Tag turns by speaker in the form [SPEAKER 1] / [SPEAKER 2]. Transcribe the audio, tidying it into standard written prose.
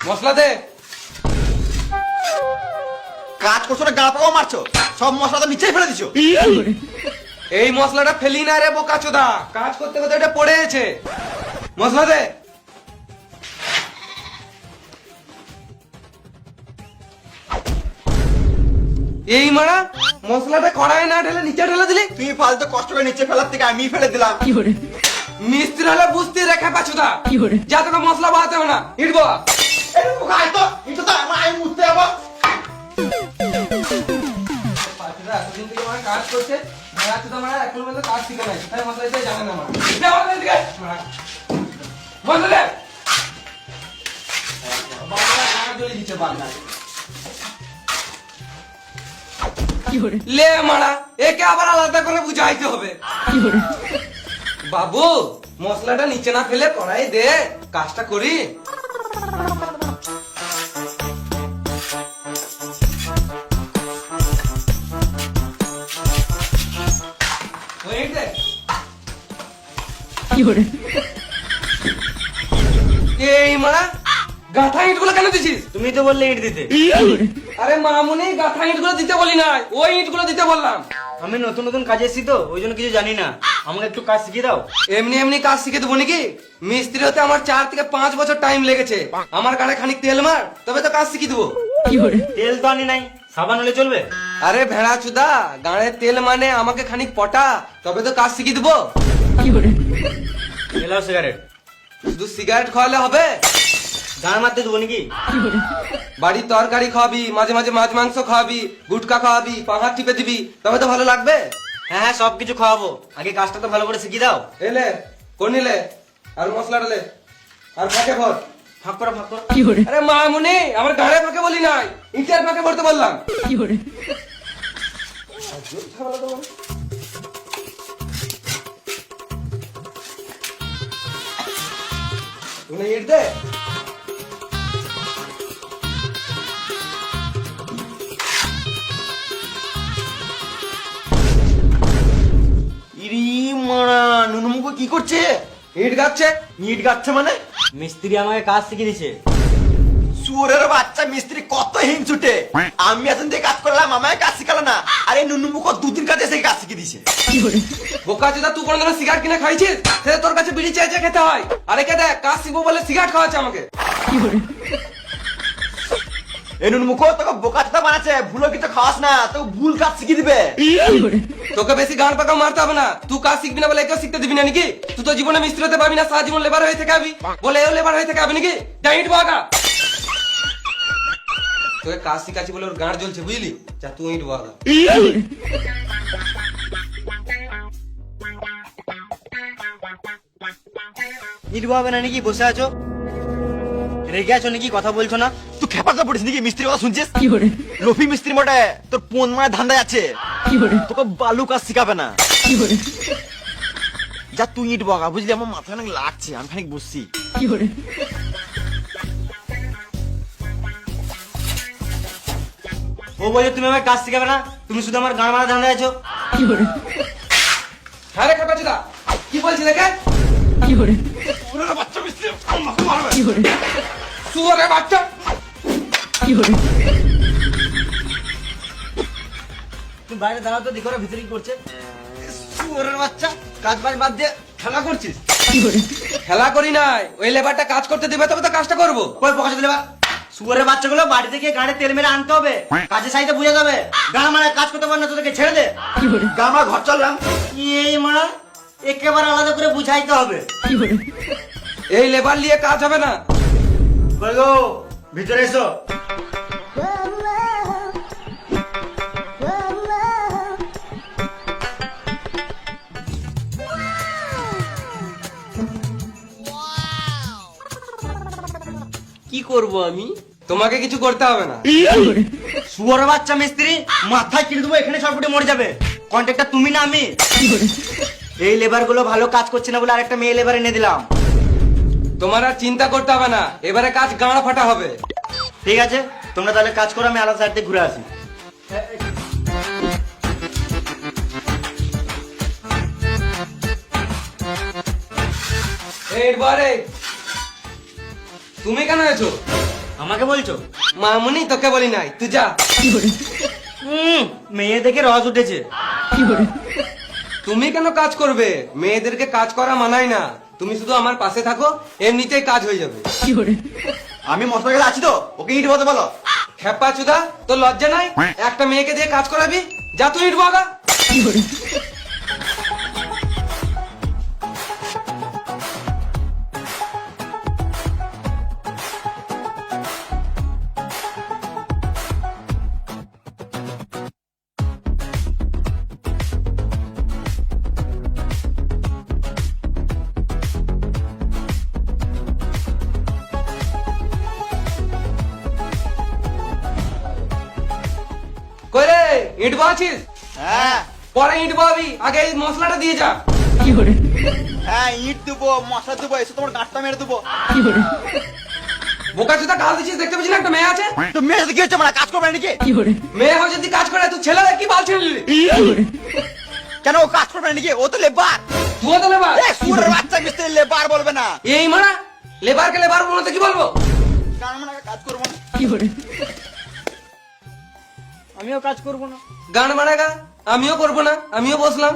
[SPEAKER 1] মশলা দে।
[SPEAKER 2] কাজ করছো না, গাঁ পাকাও মারছো, সব মশলা তো নিচেই ফেলে দিছো।
[SPEAKER 1] এই মশলাটা ফেলি না রে বোকা চোদা, কাজ করতে করতে এটা পড়ে গেছে। মশলা দে। এই মারা মশলাটা কড়াই না ঢেলে নিচে ঢেলে দিলি।
[SPEAKER 2] তুই ফালতু কষ্ট করে নিচে ফেলার থেকে আমি ফেলে দিলাম।
[SPEAKER 1] মিস্ত্রি হলে বুঝতে রেখা পাচুদা, যা তোকে মশলা বাহাতে হবে না, ইট বাবা।
[SPEAKER 2] আমি মুছতে যাবো।
[SPEAKER 1] পাচুদা এতদিন থেকে আমার কাজ করছে, মারা চোদা মারা এখন পর্যন্ত কাজ শিখে নাই, তাই মশলা দিতে জানে না মারা। দে মশলা দিকে, মশলা দে। বাবা কাজ জ্বলে দিচ্ছে বাবা। লে মারা, একে আবার আলাদা করে বুঝাইতে হবে। বাবু মশলাটা নিচে না ফেলে কড়াই দে, কাজটা করি। ওয়েট দে। এই মারা গাঁথা ইট গুলো কেন দিছিস?
[SPEAKER 3] তুমি তো বললে ইট দিতে।
[SPEAKER 1] আরে মামুনি গাঁথা ইট গুলো দিতে বলি নাই, ওই ইট গুলো দিতে বললাম।
[SPEAKER 3] আমি নতুন নতুন কাজে এসেছি তো, ওই জন্য কিছু জানি না, আমাকে একটু কাজ শিখিয়ে দাও।
[SPEAKER 1] এমনি এমনি কাজ শিখে দেবো নাকি? মিস্ত্রি হতে আমার 4 থেকে 5 বছর টাইম লেগেছে। আমার গাড়ে খানিক তেল মার, তবে তো কাজ শিখিয়ে দেবো।
[SPEAKER 3] তেল তো আনি নাই, সাবান হলে চলবে?
[SPEAKER 1] আরে ভেড়া চুদা, গাড়ে তেল মানে আমাকে খানিক পটা, তবে তো কাজ শিখিয়ে দেবো।
[SPEAKER 3] Allow cigarette.
[SPEAKER 1] শুধু সিগারেট খাওয়ালে হবে?
[SPEAKER 3] গান মারতে দেবো নাকি?
[SPEAKER 1] বাড়ির তরকারি খাওয়াবি, মাঝে মাঝে মাছ মাংস খাওয়াবি, গুটকা খাওয়াবি, পাহাড় টিপে দিবি, তবে তো ভালো লাগবে।
[SPEAKER 3] হ্যাঁ হ্যাঁ, সবকিছু খাওয়াবো, আগে কাজটা তো ভালো করে শিখিয়ে দাও।
[SPEAKER 1] এলে কোন নিলে, আর মশলাটা লে, আর ফাঁকে ভর।
[SPEAKER 3] ফাঁক করো ফাঁক করো।
[SPEAKER 1] আরে মামুনি, আমার গাড়ে ফাঁকে বলি নাই, ইটের ফাঁকে ভরতে বললাম। ইট দে।
[SPEAKER 2] ইরি মারা, নুনুমুখো কি করছে?
[SPEAKER 1] ইট গাচ্ছে।
[SPEAKER 2] ইট গাচ্ছে মানে?
[SPEAKER 3] মিস্ত্রি আমাকে কাজ শিখিয়ে দিছে।
[SPEAKER 2] সুরের বাচ্চা মিস্ত্রি কত হিংসুটে। আমি এখন দিয়ে কাজ করলাম, আমায় কাজ শিখালো না। আরে নুনুমুখো 2 দিন কাজে এসে কাজ শিখিয়ে দিছে।
[SPEAKER 1] বোকা চোদা, তুই কোনদিন সিগারেট কিনে খাইছিস? সে তোর কাছে বিড়ি চেয়ে চেয়ে খেতে হয়। আরে কে দেখ, কাজ শিখবো বলে সিগারেট খাওয়াচ্ছে আমাকে।
[SPEAKER 2] এ নুনুমুখো তোকে বোকা চোদা বানাচ্ছে, ভুলো কিছু খাওয়াস না, তোকে ভুল কাজ শিখিয়ে দিবে।
[SPEAKER 1] তোকে বেশি গান পাকা মারতে হবে না, তুই কাজ শিখবি না বলে একেও শিখতে দিবি না নাকি? তুই তো জীবনে মিস্ত্রি হতে পারবি না, সারা জীবন লেবার হয়ে থেকে আবি, বলে এও লেবার হয়ে থেকে আবি নাকি? যা ইট বাগা। তোকে কাজ শিখাচ্ছি বলে ওর গাঁড় জ্বলছে, বুঝলি? যা তুই ইট বাগা।
[SPEAKER 3] ইট বাবে না নাকি? বসে আছো, রেগে আছো নাকি? কথা বলছো না?
[SPEAKER 2] তুই খেপাতে পড়িস নাকি? মিস্ত্রি কথা শুনছিস? রফি মিস্ত্রি মোটে তোর 5 মাস ধান্দায় আছে, তোকে বালু কাজ শিখাবে না। যা তুই ইট বগা, বুঝলি? আমার মাথা অনেক লাগছে, আমি খানিক বসছি।
[SPEAKER 3] ও বলছে তুমি আমাকে কাজ শিখাবে না, তুমি শুধু আমার গান মারা ধান্দায় আছো।
[SPEAKER 1] হ্যাঁ রে খেপা চোদা, কি বলছি দেখে?
[SPEAKER 2] সুরের বাচ্চা মিস্ত্রি আমাকে মারবে।
[SPEAKER 1] শুয়োরে বাচ্চা।
[SPEAKER 3] তুমি বাইরে দাঁড়াও তো, দেখো ভিতরে কি করছে।
[SPEAKER 2] সুরের বাচ্চা, কাজ বাজ বাদ দিয়ে খেলা করছিস?
[SPEAKER 1] খেলা করি নাই, ওই লেবারটা কাজ করতে দিবে তবে তো কাজটা করবো।
[SPEAKER 3] কই পকাশে দিলে বা? শুয়ারের বাচ্চাগুলো বাড়িতে গিয়ে গাড়ি তেল মেরে আনতে হবে, কাজের সাইডে বুঝে যাবে। গান মারা কাজ করতে পারে না, তোদেরকে ছেড়ে দে।
[SPEAKER 2] গামা ঘর চললাম।
[SPEAKER 3] এই মারা একেবারে আলাদা করে বুঝাইতে হবে।
[SPEAKER 1] এই লেবার নিয়ে কাজ হবে না।
[SPEAKER 3] কই গো, ভিতরে এসো।
[SPEAKER 1] কি করব আমি? তোমাকে কিছু করতে হবে না।
[SPEAKER 3] শুয়ারের বাচ্চা মিস্ত্রি, মাথায় কিনে দেবো, এখানে সবগুলো মরে যাবে। কন্ট্রাক্টর তুমি না আমি। এই লেবার গুলো ভালো কাজ করছে না বলে আরেকটা মেয়ে লেবার এনে দিলাম।
[SPEAKER 1] তোমার আর চিন্তা করতে হবে না, এবারে কাজ গাঁড় ফাটা হবে।
[SPEAKER 3] ঠিক আছে, তোমরা তাহলে কাজ করো, আমি আলাদা সাইড থেকে ঘুরে আসি।
[SPEAKER 1] এইবারে তুমি কেন এসো?
[SPEAKER 3] আমাকে বলছো?
[SPEAKER 1] মামুনি তোকে বলি নাই, তুই যা।
[SPEAKER 3] মেয়ে দেখে রস উঠেছে।
[SPEAKER 1] তুমি কেন কাজ করবে? মেয়েদেরকে কাজ করা মানায় না। তুমি শুধু আমার পাশে থাকো, এমনিতেই কাজ হয়ে যাবে।
[SPEAKER 2] আমি মশলা গেলে আছি তো, ওকে ইট বলতে বলো।
[SPEAKER 1] খেপা চুদা, তোর লজ্জা নাই? একটা মেয়েকে দিয়ে কাজ করাবি? যা তুই ইট বাগা। কই রে, ইট বাছিস?
[SPEAKER 2] হ্যাঁ
[SPEAKER 1] পরে ইট বাবি, আগে এই মশলাটা দিয়ে যা।
[SPEAKER 2] হ্যাঁ, ইট দেবো, মশলা দেবো, এসে তোমার গাঁটটা মেরে দেবো।
[SPEAKER 1] বোকা চুদা গাল দিচ্ছিস, দেখতে পাচ্ছিস না একটা মেয়ে আছে?
[SPEAKER 2] তো মেয়ের সাথে কি হচ্ছে, মানে কাজ করবে নাকি?
[SPEAKER 1] মেয়ে হয়ে যদি কাজ করে, তুই ছেলে হয়ে কি বাল ছেড়ে নিলি?
[SPEAKER 2] কেন ও কাজ করবে নাকি? ও তো লেবার।
[SPEAKER 1] তুইও তো লেবার।
[SPEAKER 2] সুরের বাচ্চা মিস্ত্রি লেবার বলবে না।
[SPEAKER 1] এই মারা, লেবারকে লেবার বলতে কি বলবো?
[SPEAKER 2] কারণ মানে কাজ করবো না।
[SPEAKER 3] আমিও কাজ করবো না।
[SPEAKER 1] গান মারাগা, আমিও করবো না, আমিও বসলাম।